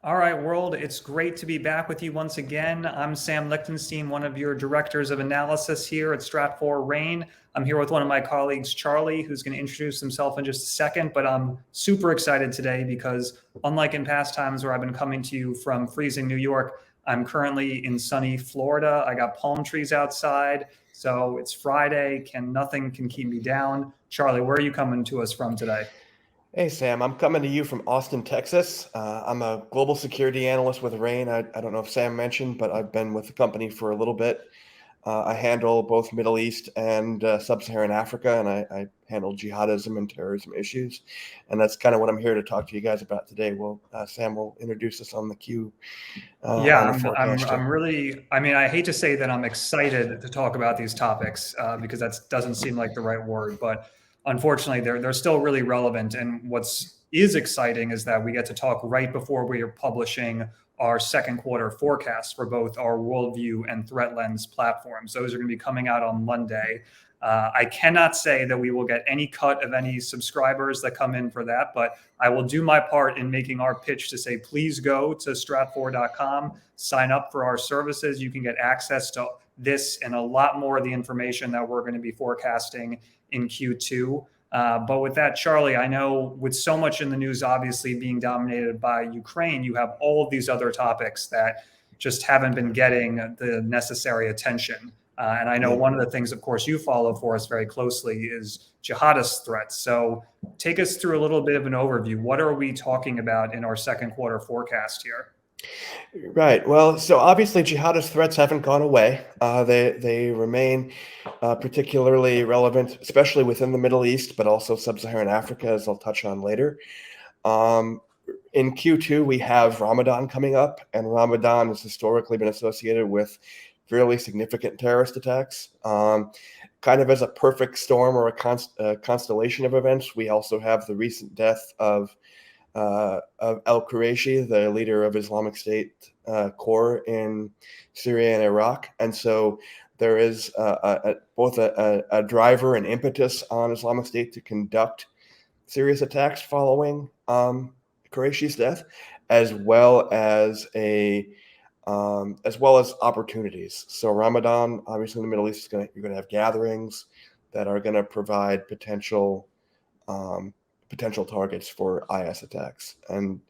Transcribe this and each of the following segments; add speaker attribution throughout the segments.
Speaker 1: All right, world, it's great to be back with you once again. I'm Sam Lichtenstein, one of your directors of analysis here at Stratfor RANE. I'm here with one of my colleagues, Charlie, who's going to introduce himself in just a second. But I'm super excited today because, unlike in past times where I've been coming to you from freezing New York, I'm currently in sunny Florida. I got palm trees outside, so it's Friday. Nothing can keep me down. Charlie, where are you coming to us from today?
Speaker 2: Hey Sam, I'm coming to you from Austin, Texas. I'm a global security analyst with RANE. I don't know if Sam mentioned, but I've been with the company for a little bit. I handle both Middle East and Sub-Saharan Africa, and I handle jihadism and terrorism issues. And that's kind of what I'm here to talk to you guys about today. Well, Sam will introduce us on the queue
Speaker 1: Yeah,
Speaker 2: on the
Speaker 1: I'm
Speaker 2: forecast.
Speaker 1: really, I mean, I hate to say that I'm excited to talk about these topics because that doesn't seem like the right word, but unfortunately, they're still really relevant. And what's is exciting is that we get to talk right before we are publishing our second quarter forecast for both our Worldview and Threat Lens platforms. Those are going to be coming out on Monday. I cannot say that we will get any cut of any subscribers that come in for that, but I will do my part in making our pitch to say, please go to stratfor.com, sign up for our services. You can get access to this and a lot more of the information that we're going to be forecasting in Q2. But with that, Charlie, I know with so much in the news obviously being dominated by Ukraine, you have all of these other topics that just haven't been getting the necessary attention. And I know
Speaker 2: Yeah.
Speaker 1: one of the things, of course, you follow for us very closely is jihadist threats. So take us through a little bit of an overview. What are we talking about in our second quarter forecast here?
Speaker 2: Right. Well, so obviously jihadist threats haven't gone away. They remain particularly relevant, especially within the Middle East, but also Sub-Saharan Africa, as I'll touch on later. Um, in Q2, we have Ramadan coming up, and Ramadan has historically been associated with fairly significant terrorist attacks. Kind of as a perfect storm or a constellation of events, we also have the recent death of al-Qurayshi, the leader of Islamic State Corps in Syria and Iraq. And so there is both a driver and impetus on Islamic State to conduct serious attacks following Qurayshi's death, as well as opportunities. So Ramadan, obviously in the Middle East, you're going to have gatherings that are going to provide um, potential targets for IS attacks. And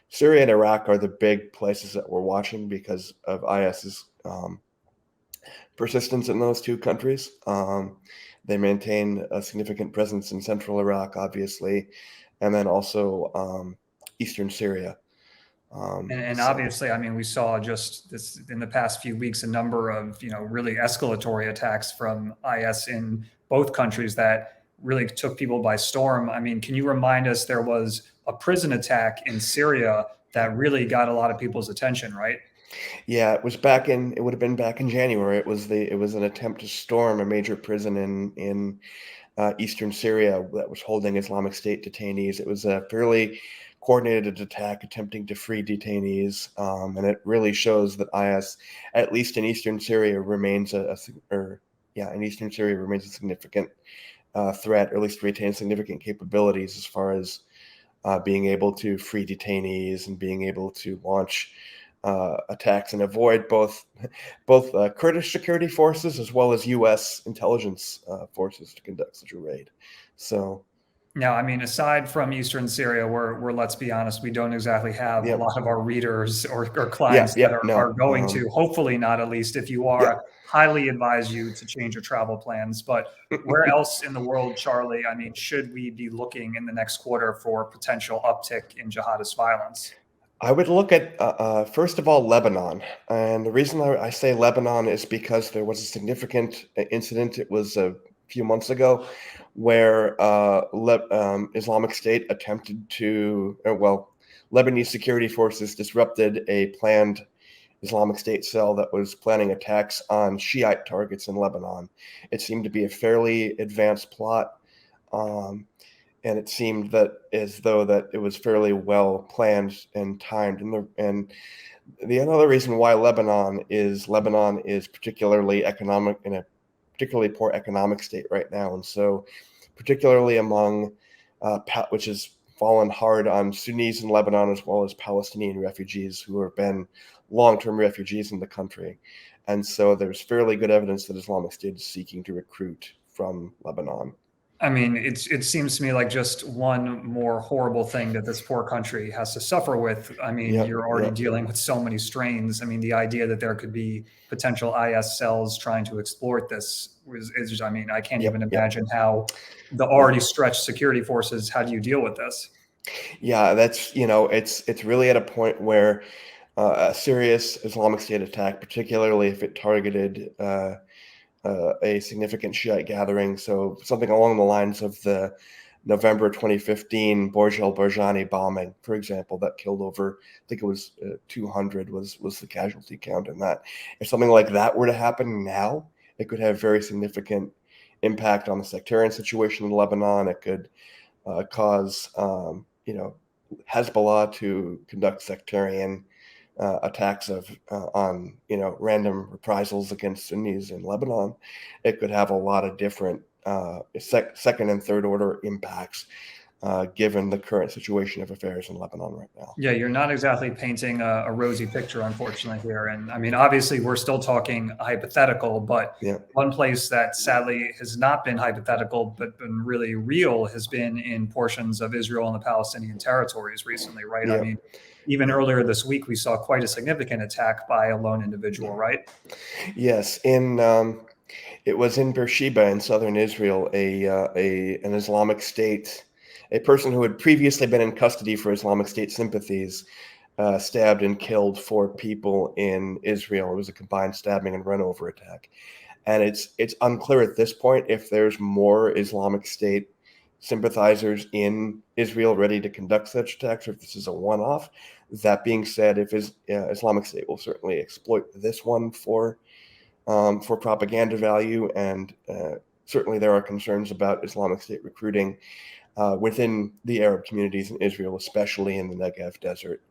Speaker 2: Syria and Iraq are the big places that we're watching because of IS's persistence in those two countries. They maintain a significant presence in central Iraq, obviously, and then also eastern Syria.
Speaker 1: And
Speaker 2: So,
Speaker 1: obviously, I mean, we saw just this in the past few weeks a number of really escalatory attacks from IS in both countries that really took people by storm. I mean, can you remind us there was a prison attack in Syria that really got a lot of people's attention, right?
Speaker 2: yeah, it would have been back in January. It was an attempt to storm a major prison in eastern Syria that was holding Islamic State detainees. It was a fairly coordinated attack attempting to free detainees, and it really shows that IS, at least in eastern Syria, remains in eastern Syria remains a significant threat, or at least retains significant capabilities as far as being able to free detainees and being able to launch attacks and avoid both Kurdish security forces as well as U.S. intelligence forces to conduct such a raid. So,
Speaker 1: Now, I mean, aside from Eastern Syria, where let's be honest, we don't exactly have a
Speaker 2: yeah,
Speaker 1: lot of our readers or
Speaker 2: yeah,
Speaker 1: clients that
Speaker 2: yeah,
Speaker 1: are
Speaker 2: no,
Speaker 1: going to, hopefully not at least. If you
Speaker 2: yeah.
Speaker 1: are, highly advise you to change your travel plans. But where else in the world, Charlie, I mean, should we be looking in the next quarter for potential uptick in jihadist violence?
Speaker 2: I would look at first of all Lebanon, and the reason I say Lebanon is because there was a significant incident. It was a few months ago where Islamic State attempted to, Lebanese security forces disrupted a planned Islamic State cell that was planning attacks on Shiite targets in Lebanon. It seemed to be a fairly advanced plot. Um, and it seemed that as though that it was fairly well planned and timed. And the another reason why Lebanon is particularly economic in a particularly poor economic state right now, and so particularly among which is fallen hard on Sunnis in Lebanon as well as Palestinian refugees who have been long-term refugees in the country. And so there's fairly good evidence that Islamic State is seeking to recruit from Lebanon.
Speaker 1: I mean, it seems to me like just one more horrible thing that this poor country has to suffer with. I mean,
Speaker 2: Yep,
Speaker 1: you're already
Speaker 2: yep.
Speaker 1: dealing with so many strains. I mean, the idea that there could be potential IS cells trying to exploit this is just, I mean, I can't even imagine how the already stretched security forces, how do you deal with this?
Speaker 2: Yeah, that's, it's really at a point where a serious Islamic State attack, particularly if it targeted a significant Shiite gathering. So something along the lines of the November 2015 Borj al Barjani bombing, for example, that killed over, I think it was 200 was the casualty count in that. If something like that were to happen now, it could have very significant impact on the sectarian situation in Lebanon. It could cause, Hezbollah to conduct sectarian attacks on random reprisals against Sunnis in Lebanon. It could have a lot of different second and third order impacts given the current situation of affairs in Lebanon right now.
Speaker 1: Yeah, you're not exactly painting a rosy picture, unfortunately, here. And I mean, obviously, we're still talking hypothetical, but
Speaker 2: Yeah,
Speaker 1: one place that sadly has not been hypothetical, but been really real, has been in portions of Israel and the Palestinian territories recently, right? I
Speaker 2: yeah,
Speaker 1: mean, even earlier this week, we saw quite a significant attack by a lone individual, right?
Speaker 2: yes. It was in Beersheba in southern Israel, an Islamic State, a person who had previously been in custody for Islamic State sympathies, stabbed and killed 4 people in Israel. It was a combined stabbing and run-over attack. And it's unclear at this point if there's more Islamic State sympathizers in Israel ready to conduct such attacks, or if this is a one-off. That being said, if Islamic State will certainly exploit this one for propaganda value, and certainly there are concerns about Islamic State recruiting within the Arab communities in Israel, especially in the Negev desert.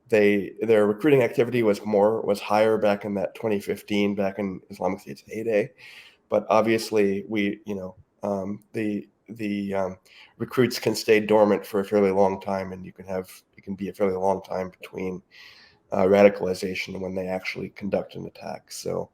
Speaker 2: Their recruiting activity was higher back in that 2015, back in Islamic State's heyday, but obviously the recruits can stay dormant for a fairly long time, and it can be a fairly long time between radicalization when they actually conduct an attack. So,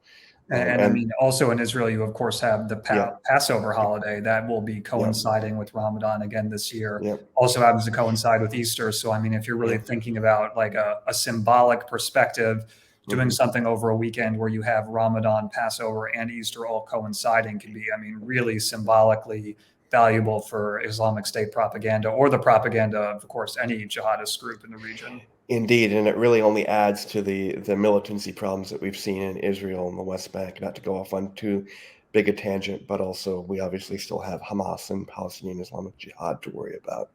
Speaker 1: And I mean, also in Israel, you of course have the
Speaker 2: yeah,
Speaker 1: Passover holiday that will be
Speaker 2: yeah,
Speaker 1: coinciding with Ramadan again this year.
Speaker 2: yeah,
Speaker 1: Also happens to coincide with Easter. So, I mean, if you're really
Speaker 2: yeah,
Speaker 1: thinking about like a symbolic perspective, doing
Speaker 2: hmm
Speaker 1: something over a weekend where you have Ramadan, Passover, and Easter all coinciding can be, I mean, really symbolically valuable for Islamic State propaganda or the propaganda of course, any jihadist group in the region.
Speaker 2: Indeed, and it really only adds to the militancy problems that we've seen in Israel and the West Bank. Not to go off on too big a tangent, but also we obviously still have Hamas and Palestinian Islamic Jihad to worry about.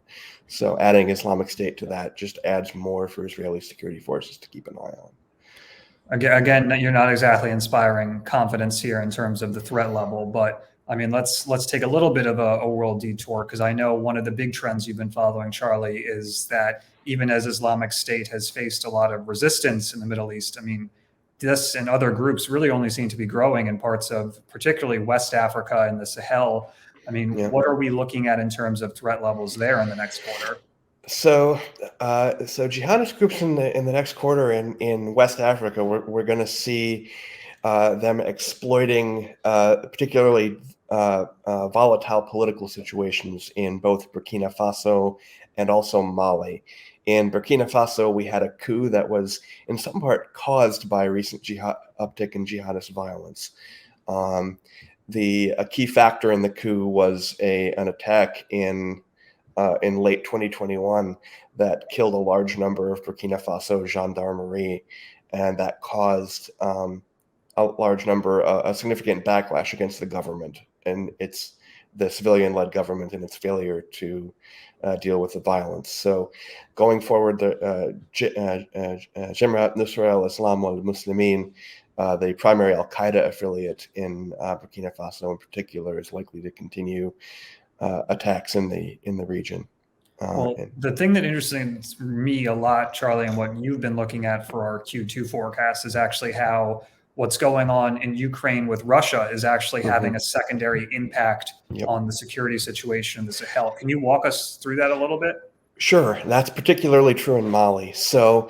Speaker 2: So adding Islamic State to that just adds more for Israeli security forces to keep an eye on.
Speaker 1: Again, you're not exactly inspiring confidence here in terms of the threat level, but I mean, let's take a little bit of a world detour, because I know one of the big trends you've been following, Charlie, is that even as Islamic State has faced a lot of resistance in the Middle East, I mean, this and other groups really only seem to be growing in parts of particularly West Africa and the Sahel. I mean,
Speaker 2: Yeah.
Speaker 1: what are we looking at in terms of threat levels there in the next quarter?
Speaker 2: So jihadist groups in the next quarter in West Africa, we're going to see them exploiting particularly volatile political situations in both Burkina Faso and also Mali. In Burkina Faso, we had a coup that was in some part caused by a recent uptick in jihadist violence. A key factor in the coup was an attack in late 2021 that killed a large number of Burkina Faso gendarmerie, and that caused a significant backlash against the government and the civilian-led government and its failure to deal with the violence. So going forward, the Jemaat Nusra al-Islam wal-Muslimin, the primary al-Qaeda affiliate in Burkina Faso in particular, is likely to continue attacks in the region.
Speaker 1: Well, the thing that interests me a lot, Charlie, and what you've been looking at for our Q2 forecast is actually how what's going on in Ukraine with Russia is actually having a secondary impact
Speaker 2: Yep.
Speaker 1: on the security situation in the Sahel. Can you walk us through that a little bit?
Speaker 2: Sure, that's particularly true in Mali. So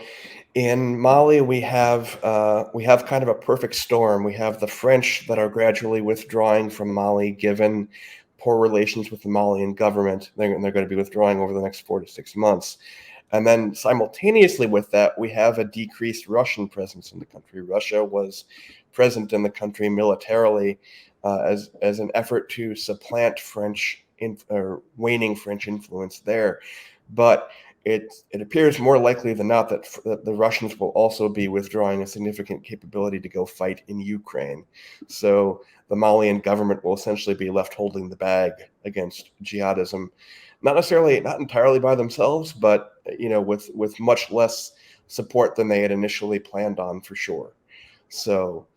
Speaker 2: in Mali, we have kind of a perfect storm. We have the French that are gradually withdrawing from Mali, given poor relations with the Malian government. They're going to be withdrawing over the next 4 to 6 months. And then simultaneously with that, we have a decreased Russian presence in the country. Russia was present in the country militarily as an effort to supplant or waning French influence there. But it appears more likely than not that the Russians will also be withdrawing a significant capability to go fight in Ukraine. So the Malian government will essentially be left holding the bag against jihadism, not entirely by themselves, but with much less support than they had initially planned on, for sure. So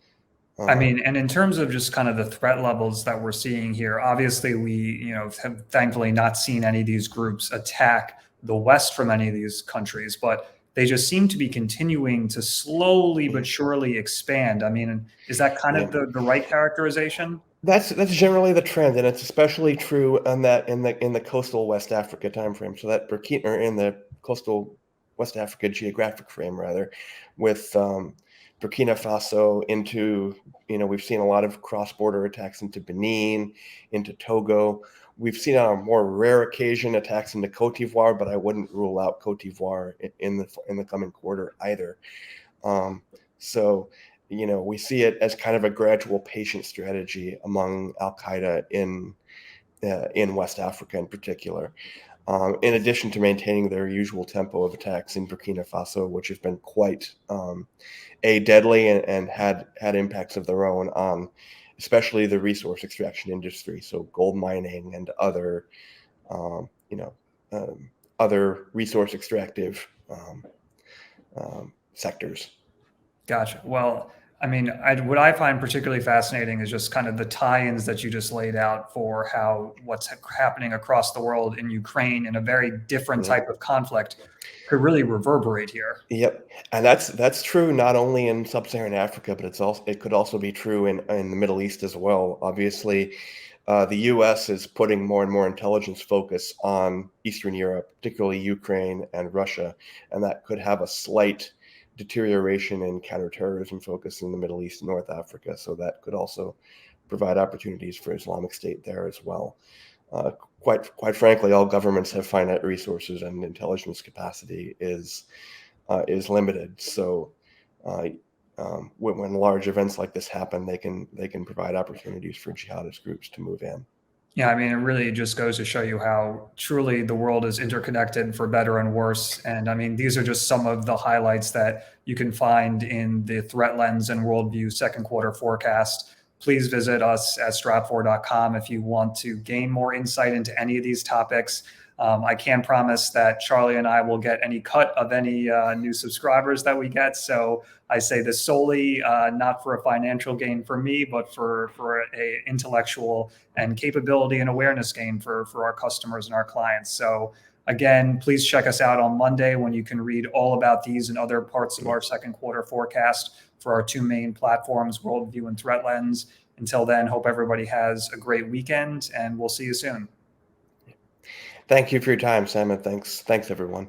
Speaker 1: I mean, and in terms of just kind of the threat levels that we're seeing here, obviously we, have thankfully not seen any of these groups attack the West from any of these countries, but they just seem to be continuing to slowly but surely expand. I mean, is that kind of the right characterization?
Speaker 2: That's generally the trend, and it's especially true in the coastal West Africa timeframe. So that Burkina, or in the coastal West Africa geographic frame, rather, with Burkina Faso into, we've seen a lot of cross-border attacks into Benin, into Togo. We've seen on a more rare occasion attacks into Cote d'Ivoire, but I wouldn't rule out Cote d'Ivoire in the coming quarter either. So we see it as kind of a gradual, patient strategy among Al-Qaeda in West Africa in particular. In addition to maintaining their usual tempo of attacks in Burkina Faso, which have been quite deadly and had impacts of their own on especially the resource extraction industry, so gold mining and other other resource extractive sectors.
Speaker 1: Gotcha. Well, I mean, what I find particularly fascinating is just kind of the tie-ins that you just laid out for how what's happening across the world in Ukraine in a very different type of conflict could really reverberate here.
Speaker 2: Yep, and that's true not only in sub-Saharan Africa, but it could also be true in the Middle East as well. Obviously, the U.S. is putting more and more intelligence focus on Eastern Europe, particularly Ukraine and Russia, and that could have a slight deterioration in counterterrorism focus in the Middle East and North Africa. So that could also provide opportunities for Islamic State there as well. Quite frankly, all governments have finite resources, and intelligence capacity is limited. So when large events like this happen, they can provide opportunities for jihadist groups to move in.
Speaker 1: Yeah, I mean, it really just goes to show you how truly the world is interconnected, for better and worse. And I mean, these are just some of the highlights that you can find in the Threat Lens and Worldview second quarter forecast. Please visit us at stratfor.com if you want to gain more insight into any of these topics. I can promise that Charlie and I will get any cut of any new subscribers that we get. So I say this solely not for a financial gain for me, but for a intellectual and capability and awareness gain for our customers and our clients. So again, please check us out on Monday when you can read all about these and other parts of our second quarter forecast for our two main platforms, Worldview and Threat Lens. Until then, hope everybody has a great weekend, and we'll see you soon.
Speaker 2: Thank you for your time, Sam, and thanks everyone.